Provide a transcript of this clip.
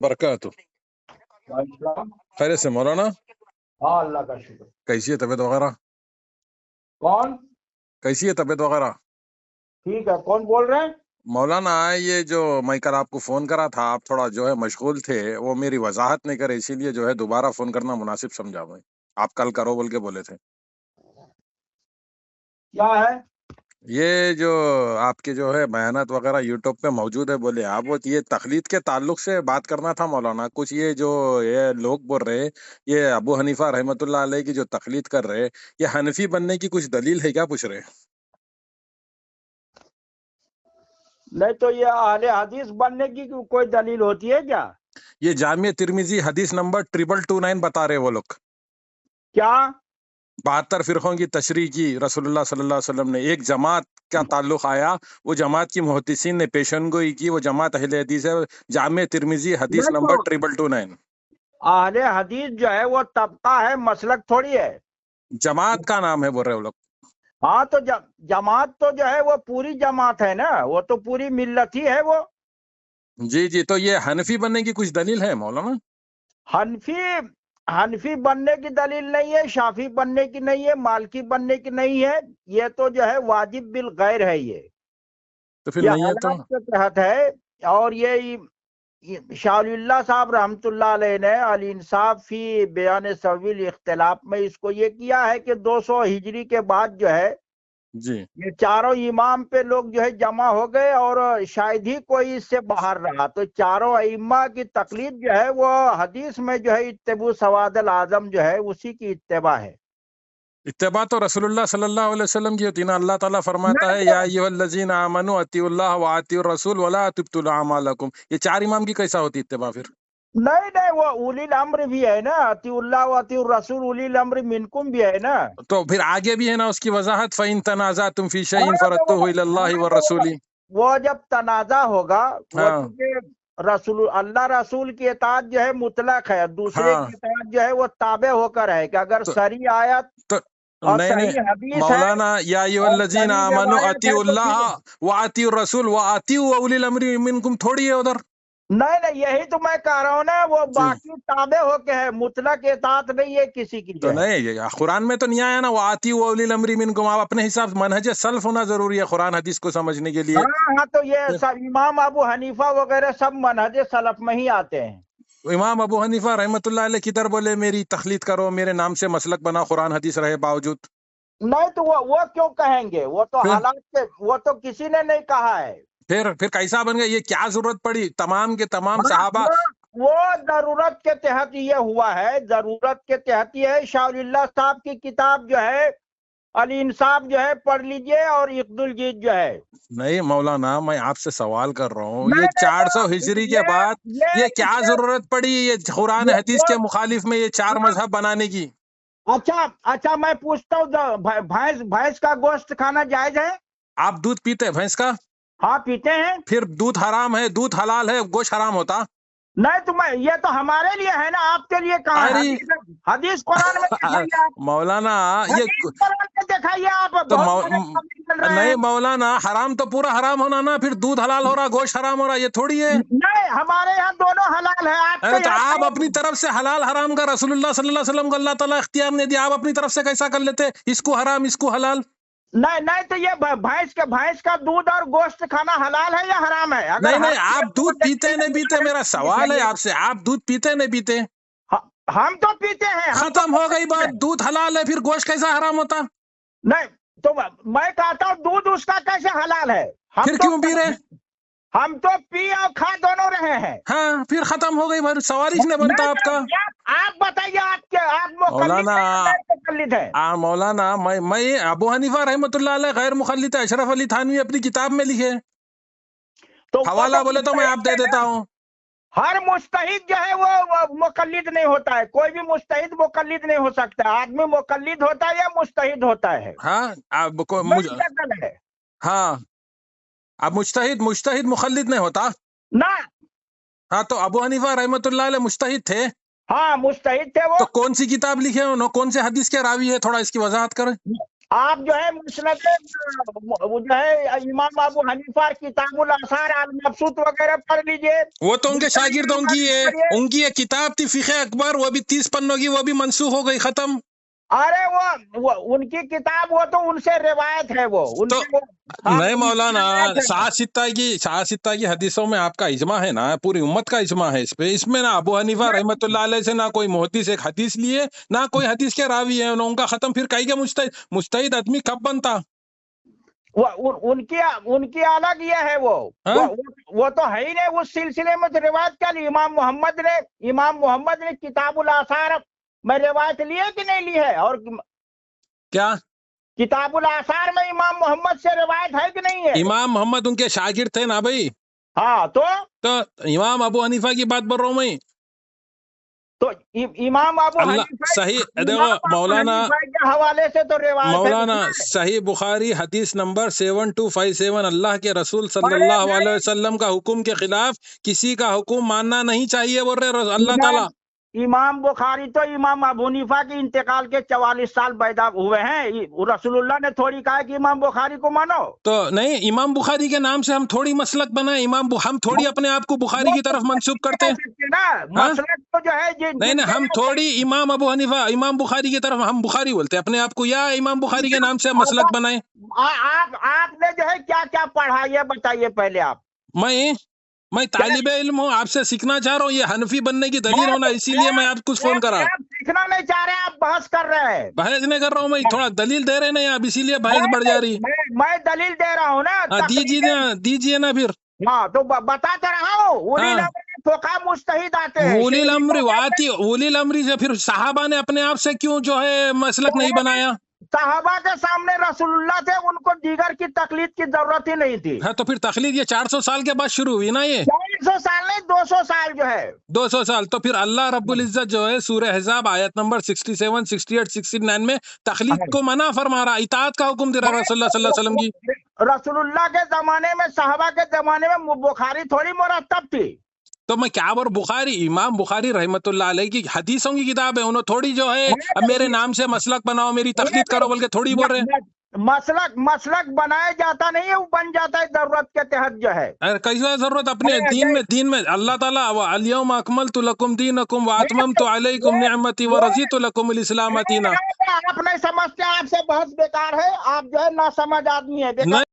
बरकातहू। वालेकुम। खैरियत से मौलाना? हाँ, अल्लाह का शुक्र। कैसी है तबीयत वगैरह? कौन? कैसी है तबीयत वगैरह? ठीक है, कौन बोल रहे हैं? मौलाना, ये जो मैं कल आपको फोन करा था, आप थोड़ा जो है मशगूल थे, वो मेरी वजाहत नहीं करे, इसीलिए जो है दोबारा फोन करना मुनासिब समझा मैं। आप कल करो बोल के बोले थे। क्या है? ये जो आपके जो है बयानात वगैरह यूट्यूब पे मौजूद है, बोले आप, वो ये तकलीद के ताल्लुक से बात करना था मौलाना। कुछ ये जो ये लोग बोल रहे, ये अबू हनीफा रहमतुल्लाह अलैह की जो तकलीद कर रहे, ये हनफी बनने की कुछ दलील है क्या, पूछ रहे। नहीं तो ये अहले हदीस बनने की कोई दलील होती है क्या? ये जामिया तिरमिजी हदीस नंबर 2229 बता रहे वो लोग। क्या? 72 फिरकों की तशरीह की रसूलुल्लाह सल्लल्लाहु अलैहि वसल्लम ने। एक जमात का ताल्लुक आया, वो जमात की मुहद्दिसीन ने पेशनगोई की, वो जमात अहले हदीस है। जामिया तिरमिजी हदीस नहीं तो नंबर 2229। अहले हदीस जो है वो तबका है, मसलक थोड़ी है। जमात का नाम है बोल रहे वो लोग। हाँ तो जमात तो जो है वो पूरी जमात है ना, वो तो पूरी मिल्लत ही है वो। जी जी, तो ये हनफी बनने की कुछ दलील है मौलाना? हनफी हनफी बनने की दलील नहीं है, शाफी बनने की नहीं है, मालकी बनने की नहीं है। ये तो जो है वाजिब बिल गैर है। तो फिर ये नहीं है तो? हालात के तहत है। और ये शाहुल्लाह साहब रहमतुल्लाह अलैह ने अल इंसाफ फी बयान सवील इख्तिलाफ में इसको ये किया है कि 200 हिजरी के बाद जो है जी ये चारों इमाम पे लोग जो है जमा हो गए और शायद ही कोई इससे बाहर रहा, तो चारों इम्मा की तकलीद जो है वो हदीस में जो है इत्तबू सवादल आजम जो है उसी की इत्तबा है। इत्तिबा तो रसूलुल्लाह सल्लल्लाहु अलैहि वसल्लम की होती ना। अल्लाह ताला फरमाता नहीं है, तो या अय्युहल्लज़ीना आमनू अतिउल्लाह व अतिउर रसूल वला तुब्तिलू अमालकुम। ये चार इमाम की कैसा होती इत्तिबा फिर? नहीं नहीं, वो उलिल अम्र भी है ना, अतिउल्लाह व अतिउर रसूल उलिल अम्र मिनकुम भी है ना। तो फिर आगे भी है ना उसकी वजाहत, फ़इन तनाज़अतुम फ़ी शैइन हाँ तो फरद्दूहु इलल्लाहि व रसूली। वो जब तनाजा होगा, वो हाँ चूंकि रसूल अल्लाह रसूल की इताअत जो है मुतलक है, दूसरे हाँ। की इताअत जो है वो ताबे होकर है कि अगर तो सही आयत तो और नहीं नहीं सही हदीस है मौलाना, या और अय्युहल्लज़ीना सही आमनू रिवायत है तो अतिउल्लाह फिर व अतिउर रसूल व अतिउ उलिल अम्रि मिनकुम थोड़ी है उधर। नहीं नहीं, यही तो मैं कह रहा हूँ ना, वो जी। बाकी ताबे होके है, मुतलक इताअत नहीं है किसी की तो जो है। नहीं, ये कुरान में तो नहीं आया ना, वो आती वो उलिल अम्री मिनकुम। आप अपने हिसाब से मनहज सल्फ होना जरूरी है कुरान हदीस को समझने के लिए। हाँ हाँ, तो ये सब इमाम अबू हनीफा वगैरह सब मनहज सलफ में ही आते हैं। इमाम अबू हनीफा रहमतुल्लाह अलैह किधर बोले मेरी तखलीद करो, मेरे नाम से मसलक बना, कुरान हदीस रहे बावजूद? नहीं तो वो क्यों कहेंगे, वो तो फिर हालात के, वो तो किसी ने नहीं कहा है। फिर कैसा बन गया? ये क्या जरूरत पड़ी तमाम के तमाम हाँ, सहाबा? वो जरूरत के तहत ये हुआ है, जरूरत के तहत ये है। शाहुल्लाह साहब की किताब जो है अल इंसाफ जो है पढ़ लीजिए, और इक्दुल जीत जो है। नहीं मौलाना, मैं आपसे सवाल कर रहा हूँ, ये नहीं नहीं, 400 तो हिजरी के बाद ये क्या इसके जरूरत पड़ी ये कुरान ये हदीस वो के मुखालिफ में ये चार हाँ, मजहब बनाने की? अच्छा अच्छा, मैं पूछता हूँ, भैंस भैंस का गोश्त खाना जायज है? आप दूध पीते हैं भैंस का? हाँ पीते हैं। फिर दूध हराम है, दूध हलाल है, गोश्त हराम होता? नहीं तो मैं, ये तो हमारे लिए है ना, आपके लिए कहाँ है? अरे हदीस हदीस कुरान में दिखाइए आप। मौलाना, ये हदीस कुरान में दिखाइए आप, तो बहुत सारे कमेंट चल रहे नहीं हैं। मौलाना, हराम तो पूरा हराम होना ना, फिर दूध हलाल हो रहा, गोश्त हराम हो रहा, ये थोड़ी है। नहीं, हमारे यहाँ दोनों हलाल है, अरे आपके तो यहाँ आप कहीं अपनी तरफ से हलाल हराम का रसूलुल्लाह सल्लल्लाहु अलैहि वसल्लम को अल्लाह ताला इख्तियार ने दिया, आप अपनी तरफ से कैसा कर लेते? इसको हराम इसको हलाल। नहीं नहीं, तो ये भैंस का दूध और गोश्त खाना हलाल है या हराम है? अगर नहीं नहीं, हलाल है आप तो वो दूध पीते नहीं पीते, मेरा सवाल है दिखाइए। आपसे, आप दूध पीते नहीं पीते? हम तो पीते हैं, हम तो खत्म हो गई बात, दूध हलाल है, फिर गोश्त कैसा हराम होता? नहीं तो मैं कहता हूँ दूध उसका कैसे हलाल है? फिर क्यों पी रहे? हम तो पी और खा दोनों रहे हैं। हाँ, फिर खत्म हो गई बात, सवाल ही नहीं बनता नहीं आपका। तो आप बताइए, आप मुकल्लिद मौलाना हैं या गैर मुकल्लिद हैं? मौलाना, मैं अबू हनीफा रहमतुल्लाह अलैह गैर मुखल्लिद है, अशरफ अली थानवी अपनी किताब में लिखे। तो वो हवाला बोले तो मैं आप मुस्तहिद दे है देता ना। हूँ। हर मुस्तहिद जो है वो मुकल्लिद नहीं होता है, कोई भी मुस्तहिद मुकल्लिद नहीं हो सकता। आदमी मुकल्लिद होता है या मुस्तहिद होता है, हाँ आपको वही शक्ल है हाँ, अब मुजतहिद मुजतहिद मुखल्लिद नहीं होता ना। हाँ, तो अबू हनीफा रहमतुल्लाह अलैह मुजतहिद थे, हाँ मुस्तहिद थे वो। तो कौन सी किताब लिखे उन्होंने, कौन से हदीस के रावी है, थोड़ा इसकी वजाहत करें। آپ جو ہے مسند وہ جو ہے امام ابو حنیفہ کتاب الاثار المبسوط وغیرہ پڑھ لیجئے. وہ تو ان کے شاگردوں کی ہے، ان کی ایک کتاب تھی فقہ اکبر، وہ بھی 30 پنوں کی، وہ بھی منسوخ ہو گئی، ختم. ارے وہ ان کی کتاب، وہ تو ان سے روایت ہے، وہ ان تو کی ہاں، نہیں ان کی مولانا، روایت ہے. شاہ ستہ کی حدیثوں میں آپ کا اجماع ہے نا، پوری امت کا اجماع ہے اس پہ. اس میں نہ ابو حنیفہ رحمۃ اللہ علیہ سے نہ کوئی محدث ایک حدیث لیے، نہ کوئی حدیث کے راوی ہیں ان کا ختم. پھر کئی کے مجتہد آدمی کب بنتا؟ ان کی الگ یہ ہے، وہ تو ہے ہی نہیں اس سلسلے میں. تو روایت کیا لی امام محمد نے کتاب الاثار میں روایت لی ہے کہ نہیں لی ہے؟ اور کیا کتاب الاثار میں امام محمد سے روایت ہے کہ نہیں ہے؟ امام محمد ان کے شاگرد تھے نا بھائی. ہاں تو امام ابو حنیفہ کی بات بول رہا ہوں میں. تو امام ابو اللہ حنیفہ صحیح دیکھو امام ابو مولانا، حنیفہ کے حوالے سے تو روایت ہے. مولانا صحیح بخاری حدیث نمبر 7257، اللہ کے رسول صلی بڑے اللہ علیہ بھائی، وسلم کا حکم کے خلاف کسی کا حکم ماننا نہیں چاہیے بول رہے اللہ تعالیٰ. امام بخاری تو امام ابو حنیفہ کے انتقال کے 44 سال پیدا ہوئے ہیں. رسول اللہ نے تھوڑی کہا کہ امام بخاری کو مانو. تو نہیں، امام بخاری کے نام سے ہم تھوڑی مسلک بنائیں، ہم تھوڑی اپنے آپ کو بخاری کی طرف منسوب کرتے ہیں. ہاں؟ مسلک تو جو ہے نہیں ہم تھوڑی امام ابو حنیفہ امام بخاری کی طرف ہم بخاری بولتے ہیں اپنے آپ کو، یا امام بخاری کے نام سے مسلک بنائیں. آپ نے جو ہے کیا کیا پڑھا یہ بتائیے پہلے آپ. میں طالب علم ہوں، آپ سے سیکھنا چاہ رہا ہوں. یہ حنفی بننے کی دلیل ہونا، اسی لیے میں آپ کو فون کرا. آپ سیکھنا نہیں چاہ رہے، آپ بحث کر رہے ہیں. بحث نہیں کر رہا ہوں میں، تھوڑا دلیل دے رہے نہیں آپ، اسی لیے بحث بڑھ جا رہی. میں دلیل دے رہا ہوں نا. دیجیے نا پھر. ہاں تو بتاتا رہا ہوں. فقہ مجتہد آتے ہیں. اولی الامری سے پھر صحابہ نے اپنے آپ سے کیوں جو ہے مسلک نہیں بنایا؟ صحابہ کے سامنے رسول اللہ تھے، ان کو دیگر کی تقلید کی ضرورت ہی نہیں تھی. ہاں تو پھر تقلید یہ 400 سال کے بعد شروع ہوئی نا. یہ 400 سال نہیں، 200 سال جو ہے 200 سال. تو پھر اللہ رب العزت جو ہے سورہ احزاب آیت نمبر 67 68 69 میں تقلید کو منع فرما رہا، اطاعت کا حکم دے رہا رسول اللہ صلی اللہ علیہ وسلم کی. رسول اللہ کے زمانے میں، صحابہ کے زمانے میں بخاری تھوڑی مرتب تھی. تو میں کیا بول، بخاری امام بخاری رحمت اللہ علیہ کی حدیثوں کی کتاب ہے، انہوں تھوڑی جو ہے اب میرے نام سے مسلک بناؤ، میری تقلید کرو بول کے تھوڑی بول رہے ہیں. مسلک بنایا جاتا نہیں ہے، وہ بن جاتا ہے ضرورت کے تحت جو ہے. کیسا ضرورت اپنے دین میں اللہ تعالیٰ الیوم اکملت لکم دینکم واتممت علیکم نعمتی ورضیت لکم الاسلام دینا. آپ نہیں سمجھتے، آپ سے بحث بیکار ہے. آپ جو ہے ناسمجھ آدمی ہے.